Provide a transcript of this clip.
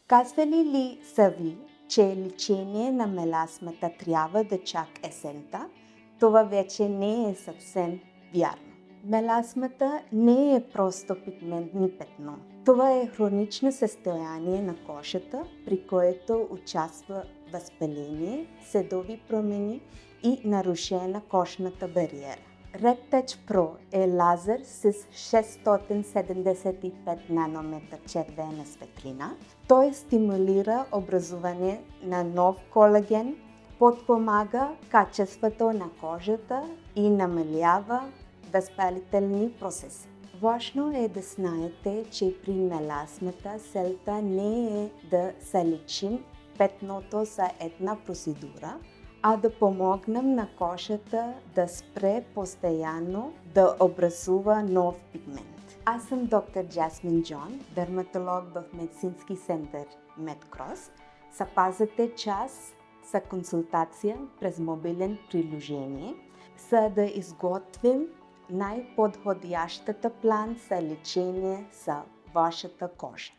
Казвали ли са ви, че лечение на меласмата трябва да чак есента? Това вече не е съвсем вярно. Меласмата не е просто пигментни петно. Това е хронично състояние на кожата, при което участва възпаление, седови промени и нарушена кожната бариера. RedTouch Pro е лазер с 675 нанометър червена светлина. Той стимулира образуване на нов колаген, подпомага качеството на кожата и намалява възпалителни процеси. Важно е да знаете, че при меласмата целта не е да заличим петното за една процедура, а да помогнем на кожата да спре постоянно да образува нов пигмент. Аз съм доктор Джасмин Джон, дерматолог в медицински център Медкрос. Запазете час за консултация през мобилен приложение, за да изготвим най-подходящата план за лечение за вашата кожа.